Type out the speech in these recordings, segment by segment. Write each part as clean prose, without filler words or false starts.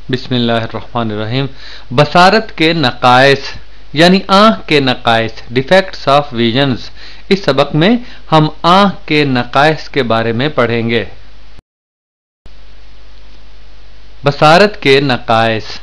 بسم اللہ الرحمن الرحیم۔ بصارت کے نقائص یعنی آنکھ کے نقائص، ڈیفیکٹس آف ویژنز۔ اس سبق میں ہم آنکھ کے نقائص کے بارے میں پڑھیں گے۔ بصارت کے نقائص: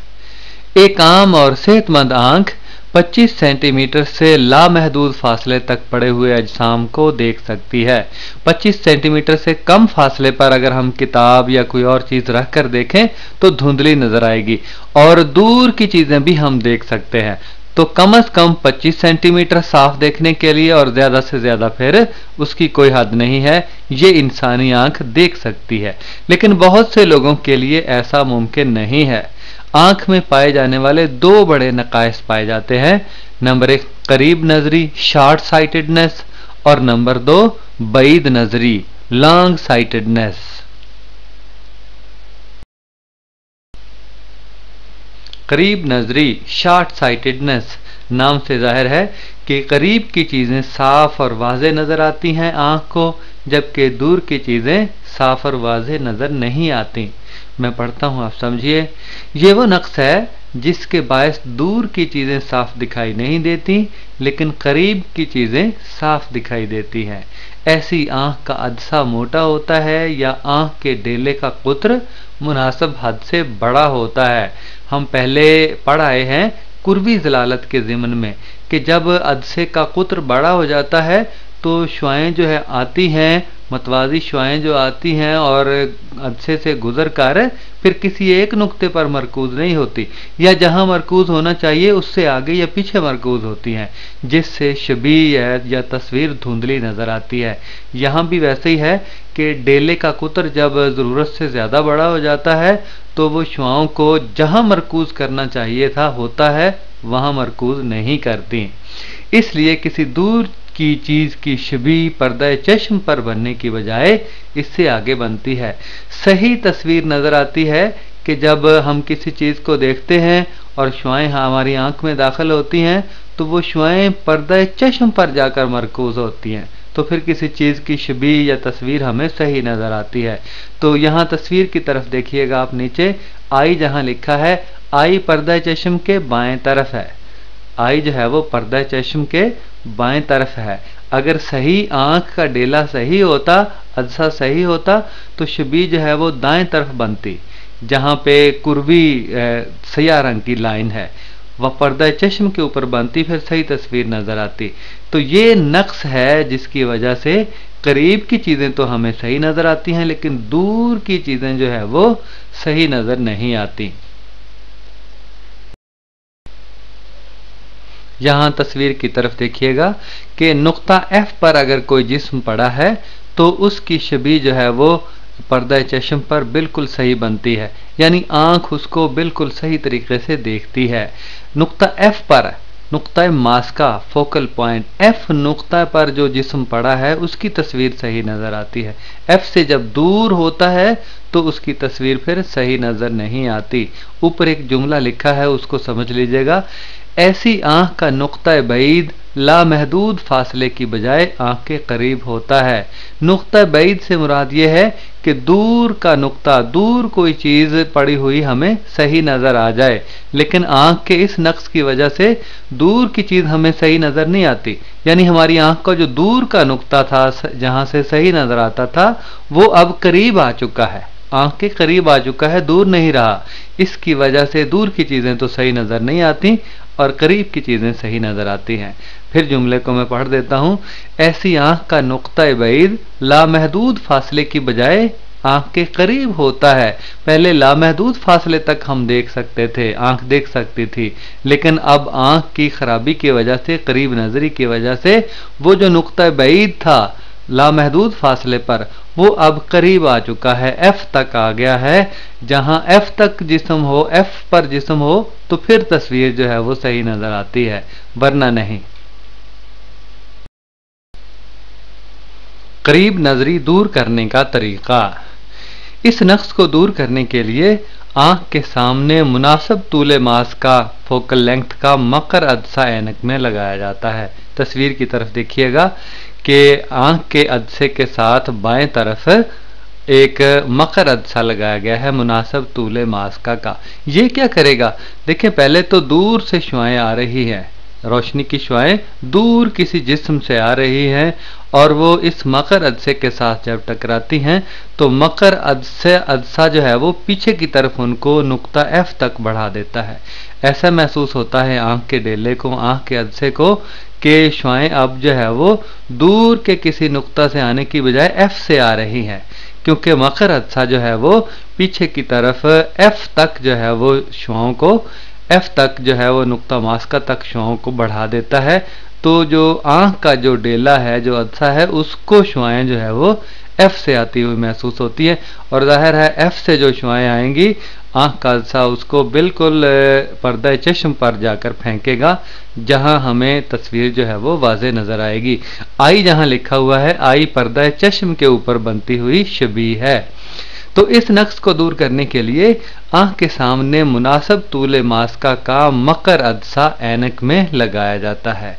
ایک عام اور صحت مند آنکھ 25 سینٹی میٹر سے لامحدود فاصلے تک پڑے ہوئے اجسام کو دیکھ سکتی ہے۔ 25 سینٹی میٹر سے کم فاصلے پر اگر ہم کتاب یا کوئی اور چیز رکھ کر دیکھیں تو دھندلی نظر آئے گی، اور دور کی چیزیں بھی ہم دیکھ سکتے ہیں۔ تو کم از کم 25 سینٹی میٹر صاف دیکھنے کے لیے، اور زیادہ سے زیادہ پھر اس کی کوئی حد نہیں ہے، یہ انسانی آنکھ دیکھ سکتی ہے۔ لیکن بہت سے لوگوں کے لیے ایسا ممکن نہیں ہے۔ آنکھ میں پائے جانے والے دو بڑے نقائص پائے جاتے ہیں۔ نمبر 1 قریب نظری شارٹ سائٹڈنس، اور نمبر 2 بعید نظری لانگ سائٹڈنس۔ قریب نظری شارٹ سائٹڈنس نام سے ظاہر ہے کہ قریب کی چیزیں صاف اور واضح نظر آتی ہیں آنکھ کو، جبکہ دور کی چیزیں صاف اور واضح نظر نہیں آتی۔ میں پڑھتا ہوں، آپ سمجھیے۔ یہ وہ نقص ہے جس کے باعث دور کی چیزیں صاف دکھائی نہیں دیتی، لیکن قریب کی چیزیں صاف دکھائی دیتی ہیں۔ ایسی آنکھ کا عدسہ موٹا ہوتا ہے یا آنکھ کے ڈیلے کا قطر مناسب حد سے بڑا ہوتا ہے۔ ہم پہلے پڑھ آئے ہیں قربی ضلالت کے ضمن میں کہ جب عدسے کا قطر بڑا ہو جاتا ہے تو شعاعیں جو ہے آتی ہیں، متوازی شعاعیں جو آتی ہیں اور عدسے سے گزر کر پھر کسی ایک نقطے پر مرکوز نہیں ہوتی، یا جہاں مرکوز ہونا چاہیے اس سے آگے یا پیچھے مرکوز ہوتی ہیں، جس سے شبیہ یا تصویر دھندلی نظر آتی ہے۔ یہاں بھی ویسے ہی ہے کہ ڈیلے کا قطر جب ضرورت سے زیادہ بڑا ہو جاتا ہے تو وہ شعاعوں کو جہاں مرکوز کرنا چاہیے تھا ہوتا ہے وہاں مرکوز نہیں کرتی۔ اس لیے کسی دور کی چیز کی شبیہ پردہ چشم پر بننے کی بجائے اس سے آگے بنتی ہے۔ صحیح تصویر نظر آتی ہے کہ جب ہم کسی چیز کو دیکھتے ہیں اور شعاعیں ہماری آنکھ میں داخل ہوتی ہیں تو وہ شعاعیں پردہ چشم پر جا کر مرکوز ہوتی ہیں، تو پھر کسی چیز کی شبیہ یا تصویر ہمیں صحیح نظر آتی ہے۔ تو یہاں تصویر کی طرف دیکھیے گا آپ، نیچے آئی جہاں لکھا ہے، آئی پردہ چشم کے بائیں طرف ہے۔ آئی جو ہے وہ پردہ چشم کے بائیں طرف ہے۔ اگر صحیح آنکھ کا ڈیلا صحیح ہوتا، عدسہ صحیح ہوتا، تو شبیہ جو ہے وہ دائیں طرف بنتی، جہاں پہ قربی سیاہ رنگ کی لائن ہے، وہ پردہ چشم کے اوپر بنتی، پھر صحیح تصویر نظر آتی۔ تو یہ نقص ہے جس کی وجہ سے قریب کی چیزیں تو ہمیں صحیح نظر آتی ہیں، لیکن دور کی چیزیں جو ہے وہ صحیح نظر نہیں آتی۔ یہاں تصویر کی طرف دیکھیے گا کہ نقطہ F پر اگر کوئی جسم پڑا ہے تو اس کی شبیہ جو ہے وہ پردہ چشم پر بالکل صحیح بنتی ہے، یعنی آنکھ اس کو بالکل صحیح طریقے سے دیکھتی ہے۔ نقطہ F پر، نقطہ ماسکا فوکل پوائنٹ F نقطہ پر جو جسم پڑا ہے اس کی تصویر صحیح نظر آتی ہے۔ F سے جب دور ہوتا ہے تو اس کی تصویر پھر صحیح نظر نہیں آتی۔ اوپر ایک جملہ لکھا ہے، اس کو سمجھ لیجئے گا۔ ایسی آنکھ کا نقطہ بعید لامحدود فاصلے کی بجائے آنکھ کے قریب ہوتا ہے۔ نقطہ بعید سے مراد یہ ہے کہ دور کا نقطہ، دور کوئی چیز پڑی ہوئی ہمیں صحیح نظر آ جائے، لیکن آنکھ کے اس نقص کی وجہ سے دور کی چیز ہمیں صحیح نظر نہیں آتی، یعنی ہماری آنکھ کا جو دور کا نقطہ تھا جہاں سے صحیح نظر آتا تھا وہ اب قریب آ چکا ہے، آنکھ کے قریب آ چکا ہے، دور نہیں رہا۔ اس کی وجہ سے دور کی چیزیں تو صحیح نظر نہیں آتی اور قریب کی چیزیں صحیح نظر آتی ہیں۔ پھر جملے کو میں پڑھ دیتا ہوں۔ ایسی آنکھ کا نقطہ بعید لامحدود فاصلے کی بجائے آنکھ کے قریب ہوتا ہے۔ پہلے لامحدود فاصلے تک ہم دیکھ سکتے تھے، آنکھ دیکھ سکتی تھی، لیکن اب آنکھ کی خرابی کی وجہ سے، قریب نظری کی وجہ سے، وہ جو نقطہ بعید تھا لامحدود فاصلے پر وہ اب قریب آ چکا ہے، F تک آ گیا ہے۔ جہاں F تک جسم ہو، F پر جسم ہو تو پھر تصویر جو ہے وہ صحیح نظر آتی ہے، ورنہ نہیں۔ قریب نظری دور کرنے کا طریقہ: اس نقص کو دور کرنے کے لیے آنکھ کے سامنے مناسب طول ماسک کا فوکل لینتھ کا مقر عدسہ اینک میں لگایا جاتا ہے۔ تصویر کی طرف دیکھیے گا کہ آنکھ کے عدسے کے ساتھ بائیں طرف ایک مقر عدسہ لگایا گیا ہے مناسب طول ماسکہ کا. یہ کیا کرے گا؟ دیکھیں پہلے تو دور سے شعاعیں آ رہی ہیں، روشنی کی شعاعیں دور کسی جسم سے آ رہی ہیں اور وہ اس مقر عدسے کے ساتھ جب ٹکراتی ہیں تو مقر عدسہ جو ہے وہ پیچھے کی طرف ان کو نقطہ ایف تک بڑھا دیتا ہے. ایسا محسوس ہوتا ہے آنکھ کے ڈیلے کو، آنکھ کے عدسے کو، کہ شعاعیں اب جو ہے وہ دور کے کسی نقطہ سے آنے کی بجائے ایف سے آ رہی ہیں، کیونکہ مقر عدسہ جو ہے وہ پیچھے کی طرف ایف تک جو ہے وہ شعاعوں کو، ایف تک جو ہے وہ نقطہ ماسکہ تک شعاعوں کو بڑھا دیتا ہے. تو جو آنکھ کا جو ڈیلا ہے، جو عدسہ ہے، اس کو شعاعیں جو ہے وہ ایف سے آتی ہوئی محسوس ہوتی ہے، اور ظاہر ہے ایف سے جو شعاعیں آئیں گی آنکھ کا عدسہ اس کو بالکل پردہ چشم پر جا کر پھینکے گا، جہاں ہمیں تصویر جو ہے وہ واضح نظر آئے گی. آئی جہاں لکھا ہوا ہے، آئی پردہ چشم کے اوپر بنتی ہوئی شبیہ ہے. تو اس نقص کو دور کرنے کے لیے آنکھ کے سامنے مناسب طول ماسکہ کا مقر عدسہ اینک میں لگایا جاتا ہے.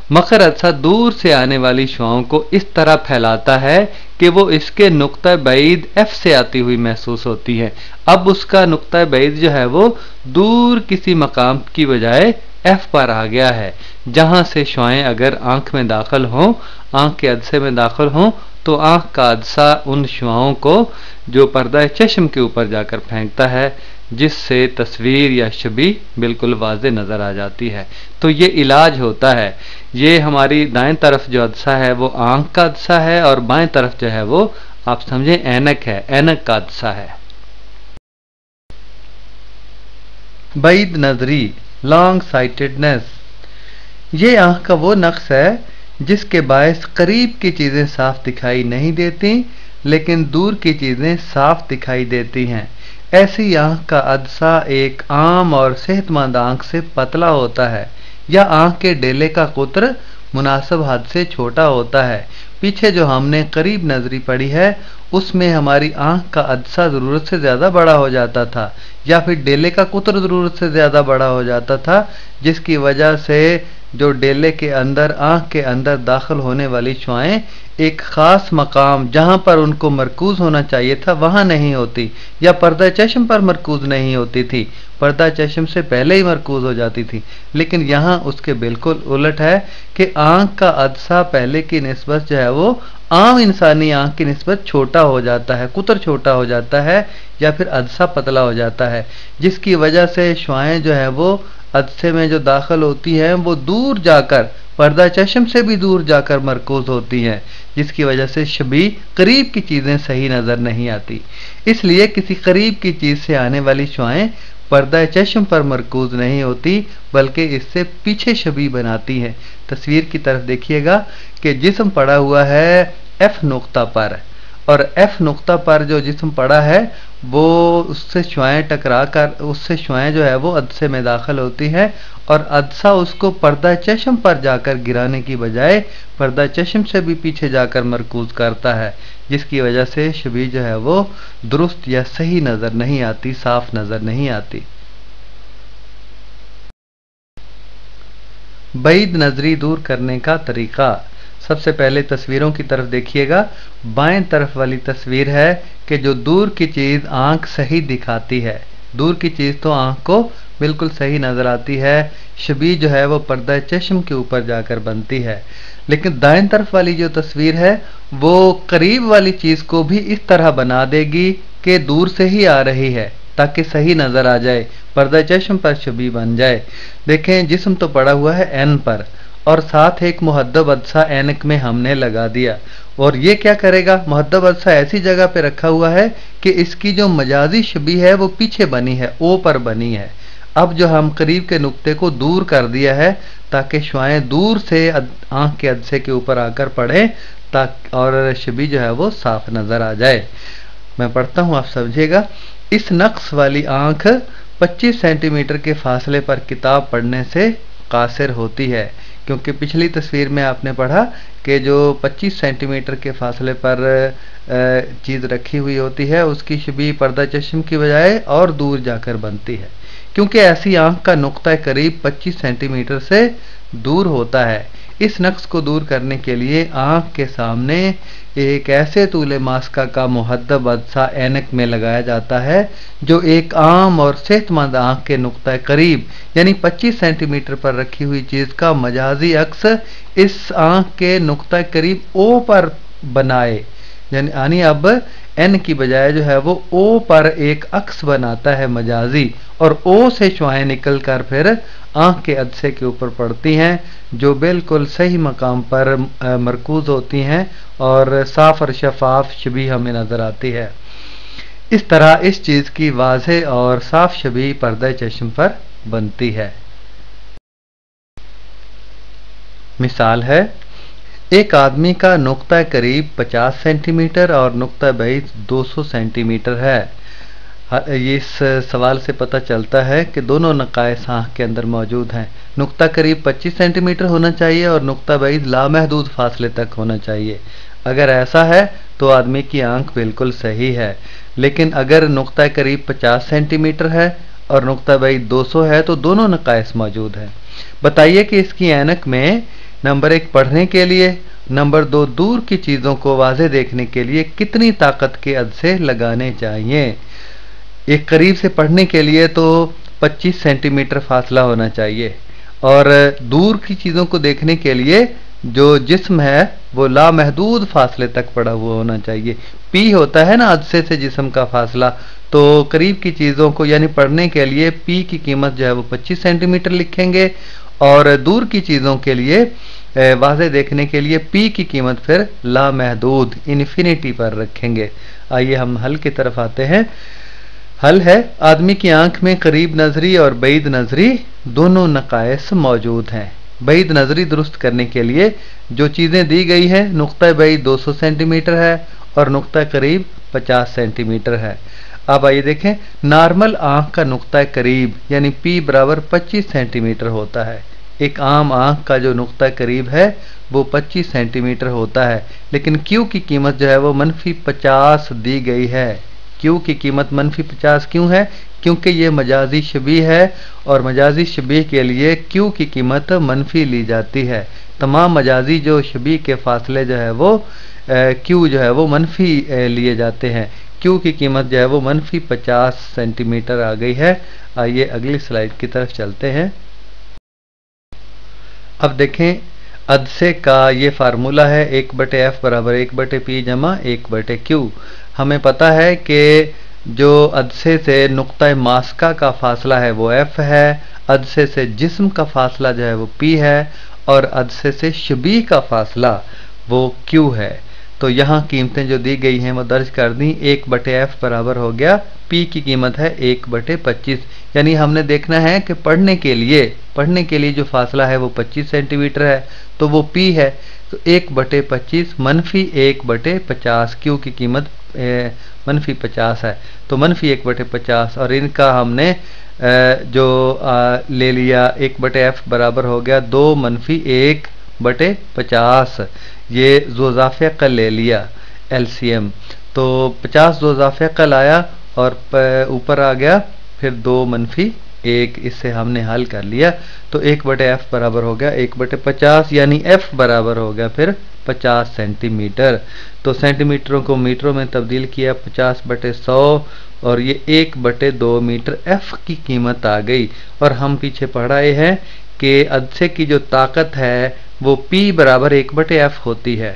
مقر عدسہ دور سے آنے والی شعاعوں کو اس طرح پھیلاتا ہے کہ وہ اس کے نقطہ بعید ایف سے آتی ہوئی محسوس ہوتی ہے. اب اس کا نقطہ بعید جو ہے وہ دور کسی مقام کی بجائے ایف پر آ گیا ہے، جہاں سے شعاعیں اگر آنکھ میں داخل ہوں، آنکھ کے عدسے میں داخل ہوں، تو آنکھ کا عدسہ ان شعاعوں کو جو پردہ چشم کے اوپر جا کر پھینکتا ہے، جس سے تصویر یا شبیہ بالکل واضح نظر آ جاتی ہے. تو یہ علاج ہوتا ہے. یہ ہماری دائیں طرف جو عدسہ ہے وہ آنکھ کا عدسہ ہے، اور بائیں طرف جو ہے وہ آپ سمجھیں اینک ہے، اینک کا عدسہ ہے. بعید نظری، لانگ سائٹڈنس، یہ آنکھ کا وہ نقص ہے جس کے باعث قریب کی چیزیں صاف دکھائی نہیں دیتی لیکن دور کی چیزیں صاف دکھائی دیتی ہیں. ایسی آنکھ کا عدسہ ایک عام اور صحت مند آنکھ سے پتلا ہوتا ہے، یا آنکھ کے ڈیلے کا قطر مناسب حد سے چھوٹا ہوتا ہے. پیچھے جو ہم نے قریب نظری پڑھی ہے اس میں ہماری آنکھ کا عدسہ ضرورت سے زیادہ بڑا ہو جاتا تھا، یا پھر ڈیلے کا قطر ضرورت سے زیادہ بڑا ہو جاتا تھا، جس کی وجہ سے جو ڈیلے کے اندر، آنکھ کے اندر داخل ہونے والی شعاعیں ایک خاص مقام جہاں پر ان کو مرکوز ہونا چاہیے تھا وہاں نہیں ہوتی، یا پردہ چشم پر مرکوز نہیں ہوتی تھی، پردہ چشم سے پہلے ہی مرکوز ہو جاتی تھی. لیکن یہاں اس کے بالکل الٹ ہے کہ آنکھ کا عدسہ پہلے کی نسبت جو ہے وہ عام انسانی آنکھ کی نسبت چھوٹا ہو جاتا ہے، قطر چھوٹا ہو جاتا ہے، یا پھر عدسہ پتلا ہو جاتا ہے، جس کی وجہ سے شعاعیں جو ہے وہ عدسے میں جو داخل ہوتی ہیں وہ دور جا کر، پردہ چشم سے بھی دور جا کر مرکوز ہوتی ہیں، جس کی وجہ سے شبیہ، قریب کی چیزیں صحیح نظر نہیں آتی. اس لیے کسی قریب کی چیز سے آنے والی شعاعیں پردہ چشم پر مرکوز نہیں ہوتی بلکہ اس سے پیچھے شبیہ بناتی ہیں. تصویر کی طرف دیکھیے گا کہ جسم پڑا ہوا ہے ایف نقطہ پر، اور ایف نقطہ پر جو جسم پڑا ہے وہ اس سے شعاعیں ٹکرا کر، اس سے شعاعیں جو ہے وہ عدسے میں داخل ہوتی ہے، اور عدسہ اس کو پردہ چشم پر جا کر گرانے کی بجائے پردہ چشم سے بھی پیچھے جا کر مرکوز کرتا ہے، جس کی وجہ سے شبیہ جو ہے وہ درست یا صحیح نظر نہیں آتی، صاف نظر نہیں آتی. بعید نظری دور کرنے کا طریقہ. سب سے پہلے تصویروں کی طرف دیکھیے گا. بائیں طرف والی تصویر ہے کہ جو دور کی چیز آنکھ صحیح دکھاتی ہے، دور کی چیز تو آنکھ کو بالکل صحیح نظر آتی ہے، شبیہ جو ہے وہ پردہ چشم کے اوپر جا کر بنتی ہے. لیکن دائیں طرف والی جو تصویر ہے وہ قریب والی چیز کو بھی اس طرح بنا دے گی کہ دور سے ہی آ رہی ہے تاکہ صحیح نظر آ جائے، پردہ چشم پر شبیہ بن جائے. دیکھیں جسم تو پڑا ہوا ہے این پر، اور ساتھ ایک محدب عدسہ اینک میں ہم نے لگا دیا، اور یہ کیا کرے گا؟ محدب عدسہ ایسی جگہ پہ رکھا ہوا ہے کہ اس کی جو مجازی شبیہ ہے وہ پیچھے بنی ہے، او پر بنی ہے. اب جو ہم قریب کے نقطے کو دور کر دیا ہے تاکہ شعاعیں دور سے آنکھ کے عدسے کے اوپر آ کر پڑیں اور شبیہ جو ہے وہ صاف نظر آ جائے. میں پڑھتا ہوں، آپ سمجھے گا. اس نقص والی آنکھ 25 سینٹی میٹر کے فاصلے پر کتاب پڑھنے سے قاصر ہوتی ہے، کیونکہ پچھلی تصویر میں آپ نے پڑھا کہ جو 25 سینٹی میٹر کے فاصلے پر چیز رکھی ہوئی ہوتی ہے اس کی شبیہ پردہ چشم کی بجائے اور دور جا کر بنتی ہے، کیونکہ ایسی آنکھ کا نقطہ قریب 25 سینٹی میٹر سے دور ہوتا ہے. اس نقص کو دور کرنے کے لیے آنکھ کے سامنے ایک ایسے طول ماسکہ کا محدب عدسہ اینک میں لگایا جاتا ہے جو ایک عام اور صحت مند آنکھ کے نقطہ قریب یعنی 25 سینٹی میٹر پر رکھی ہوئی چیز کا مجازی عکس اس آنکھ کے نقطہ قریب او پر بنائے، یعنی اب این کی بجائے جو ہے وہ او پر ایک عکس بناتا ہے مجازی، اور او سے شعاعیں نکل کر پھر آنکھ کے عدسے کے اوپر پڑتی ہیں جو بالکل صحیح مقام پر مرکوز ہوتی ہیں اور صاف اور شفاف شبیہ ہمیں نظر آتی ہے۔ اس طرح اس چیز کی واضح اور صاف شبیہ پردہ چشم پر بنتی ہے۔ مثال ہے، ایک آدمی کا نقطہ قریب 50 سینٹی میٹر اور نقطہ بعید 200 سینٹی میٹر ہے۔ اس سوال سے پتہ چلتا ہے کہ دونوں نقائص آنکھ کے اندر موجود ہیں۔ نقطہ قریب 25 سینٹی میٹر ہونا چاہیے اور نقطہ بعید لامحدود فاصلے تک ہونا چاہیے۔ اگر ایسا ہے تو آدمی کی آنکھ بالکل صحیح ہے، لیکن اگر نقطہ قریب 50 سینٹی میٹر ہے اور نقطہ بعید 200 ہے تو دونوں نقائص موجود ہیں۔ بتائیے کہ اس کی اینک میں نمبر 1 پڑھنے کے لیے، نمبر 2 دور کی چیزوں کو واضح دیکھنے کے لیے کتنی طاقت کے عدسے لگانے چاہیے۔ ایک قریب سے پڑھنے کے لیے تو 25 سینٹی میٹر فاصلہ ہونا چاہیے، اور دور کی چیزوں کو دیکھنے کے لیے جو جسم ہے وہ لامحدود فاصلے تک پڑا ہوا ہونا چاہیے۔ پی ہوتا ہے نا عدسے سے جسم کا فاصلہ، تو قریب کی چیزوں کو یعنی پڑھنے کے لیے پی کی قیمت جو ہے وہ 25 سینٹی میٹر لکھیں گے، اور دور کی چیزوں کے لیے واضح دیکھنے کے لیے پی کی قیمت پھر لامحدود انفینٹی پر رکھیں گے۔ آئیے ہم حل کی طرف آتے ہیں۔ حل ہے، آدمی کی آنکھ میں قریب نظری اور بعید نظری دونوں نقائص موجود ہیں۔ بعید نظری درست کرنے کے لیے جو چیزیں دی گئی ہیں، نقطہ بعید 200 سینٹی میٹر ہے اور نقطہ قریب 50 سینٹی میٹر ہے۔ اب آئیے دیکھیں، نارمل آنکھ کا نقطہ قریب یعنی پی برابر 25 سینٹی میٹر ہوتا ہے۔ ایک عام آنکھ کا جو نقطہ قریب ہے وہ 25 سینٹی میٹر ہوتا ہے، لیکن کیو کی قیمت جو ہے وہ -50 دی گئی ہے۔ کیو کی قیمت -50 کیوں ہے؟ کیونکہ یہ مجازی شبیہ ہے، اور مجازی شبیہ کے لیے کیو کی قیمت منفی لی جاتی ہے۔ تمام مجازی جو شبیہ کے فاصلے جو ہے وہ کیو جو ہے وہ منفی لیے جاتے ہیں۔ کیو کی قیمت جو ہے وہ -50 سینٹی میٹر آ گئی ہے۔ آئیے اگلی سلائیڈ کی طرف چلتے ہیں۔ اب دیکھیں، عدسے کا یہ فارمولہ ہے 1/f برابر 1/p جمع 1/q۔ ہمیں پتہ ہے کہ جو عدسے سے نقطہ ماسکہ کا فاصلہ ہے وہ f ہے، عدسے سے جسم کا فاصلہ جو ہے وہ p ہے، اور عدسے سے شبیہ کا فاصلہ وہ q ہے۔ تو یہاں قیمتیں جو دی گئی ہیں وہ درج کر دیں۔ 1/f برابر ہو گیا p کی قیمت ہے 1/25، یعنی ہم نے دیکھنا ہے کہ پڑھنے کے لیے جو فاصلہ ہے وہ 25 سینٹی میٹر ہے تو وہ p ہے، تو 1/25 منفی 1/50، کیو کی قیمت -50 ہے تو -1/50، اور ان کا ہم نے جو لے لیا 1/f برابر ہو گیا 2 منفی 1/50، یہ ذوضافیہ کا لے لیا LCM، تو 50 ذوضافیہ کا لایا اور اوپر آ گیا پھر 2 منفی 1، اس سے ہم نے حل کر لیا، تو 1/f برابر ہو گیا 1/50، یعنی f برابر ہو گیا پھر 50 سینٹی میٹر۔ تو سینٹی میٹروں کو میٹروں میں تبدیل کیا 50/100، اور یہ 1/2 میٹر f کی قیمت آ گئی۔ اور ہم پیچھے پڑھ رہے ہیں کہ عدسے کی جو طاقت ہے وہ p برابر 1/f ہوتی ہے۔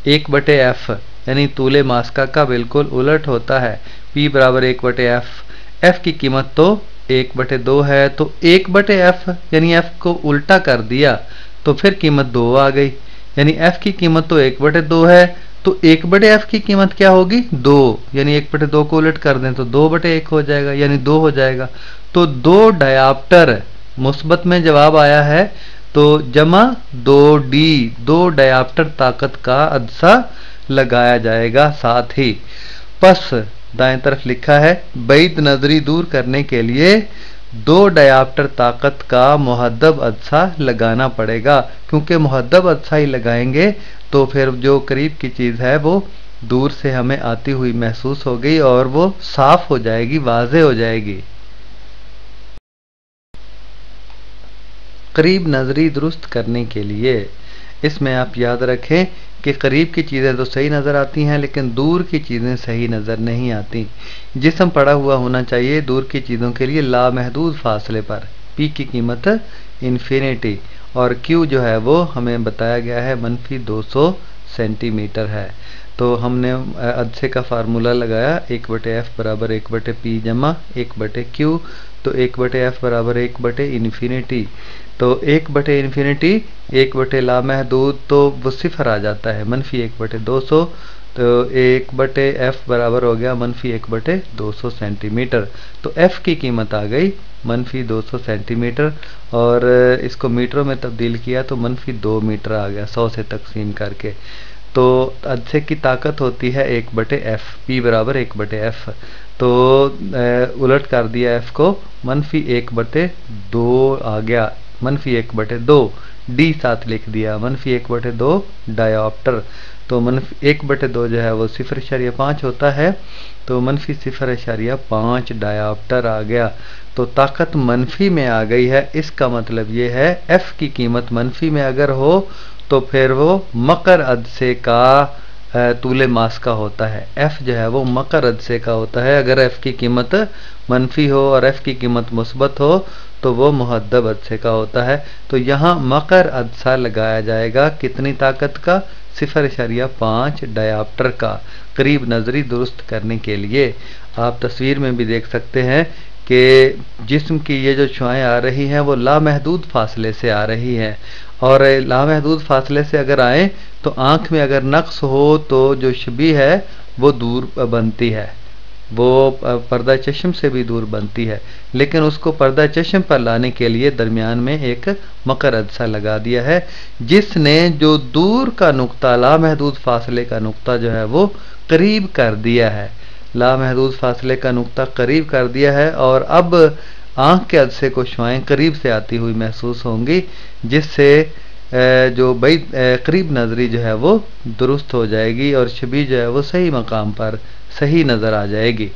1/f یعنی طول ماسکہ کا بالکل الٹ ہوتا ہے، p برابر 1/f، f کی قیمت تو 1/2 ہے، تو 1/f یعنی f کو الٹا کر دیا تو پھر قیمت 2 آ گئی، یعنی f کی قیمت تو 1/2 ہے، تو 1/f کی قیمت کیا ہوگی 2، یعنی 1/2 کو الٹ کر دیں تو 2/1 ہو جائے گا، یعنی 2 ہو جائے گا۔ تو 2 ڈیاپٹر مثبت میں جواب آیا ہے، تو جمع 2d 2 ڈیاپٹر طاقت کا عدسہ لگایا جائے گا ساتھ ہی۔ پس دائیں طرف لکھا ہے بعید نظری دور کرنے کے لیے 2 ڈیاپٹر طاقت کا محدب عدسہ لگانا پڑے گا، کیونکہ محدب عدسہ ہی لگائیں گے تو پھر جو قریب کی چیز ہے وہ دور سے ہمیں آتی ہوئی محسوس ہو گئی اور وہ صاف ہو جائے گی، واضح ہو جائے گی۔ قریب نظری درست کرنے کے لیے اس میں آپ یاد رکھیں کہ قریب کی چیزیں تو صحیح نظر آتی ہیں لیکن دور کی چیزیں صحیح نظر نہیں آتی. جسم پڑا ہوا ہونا چاہیے دور کی چیزوں کے لیے لامحدود فاصلے پر. پی کی قیمت انفینٹی اور کیو جو ہے وہ ہمیں بتایا گیا ہے -200 سینٹی میٹر ہے. تو ہم نے عدسے کا فارمولا لگایا 1/f برابر 1/p جمع 1/q. تو 1/f برابر 1/انفینٹی. تو 1/انفینٹی 1/لامحدود تو وہ صفر آ جاتا ہے -1/200. تو 1/f برابر ہو گیا -1/200 سینٹی میٹر. تو f کی قیمت آ گئی -200 سینٹی میٹر اور اس کو میٹروں میں تبدیل کیا تو -2 میٹر آ گیا 100 سے تقسیم کر کے. تو عدسے کی طاقت ہوتی ہے 1/f. p برابر 1/f. تو الٹ کر دیا f کو -1/2 آ گیا -1/2. ڈی ساتھ لکھ دیا -1/2 ڈایاپٹر. تو -1/2 جو ہے وہ 0.5 ہوتا ہے تو -0.5 ڈایاپٹر آ گیا. تو طاقت منفی میں آ گئی ہے. اس کا مطلب یہ ہے f کی قیمت منفی میں اگر ہو تو پھر وہ مقر عدسے کا طول ماس کا ہوتا ہے. f جو ہے وہ مقر عدسے کا ہوتا ہے. اگر f کی قیمت منفی ہو اور f کی قیمت مثبت ہو تو وہ محدب عدسے کا ہوتا ہے. تو یہاں مقر عدسہ لگایا جائے گا کتنی طاقت کا 0.5 ڈایاپٹر کا قریب نظری درست کرنے کے لیے. آپ تصویر میں بھی دیکھ سکتے ہیں کہ جسم کی یہ جو شعاعیں آ رہی ہیں وہ لامحدود فاصلے سے آ رہی ہیں اور لامحدود فاصلے سے اگر آئیں تو آنکھ میں اگر نقص ہو تو جو شبیہ ہے وہ دور بنتی ہے, وہ پردہ چشم سے بھی دور بنتی ہے, لیکن اس کو پردہ چشم پر لانے کے لیے درمیان میں ایک مقر عدسہ لگا دیا ہے جس نے جو دور کا نقطہ لامحدود فاصلے کا نقطہ جو ہے وہ قریب کر دیا ہے. لامحدود فاصلے کا نقطہ قریب کر دیا ہے اور اب آنکھ کے عدسے کو شعاعیں قریب سے آتی ہوئی محسوس ہوں گی جس سے جو قریب نظری جو ہے وہ درست ہو جائے گی اور شبیہ جو ہے وہ صحیح مقام پر صحیح نظر آ جائے گی.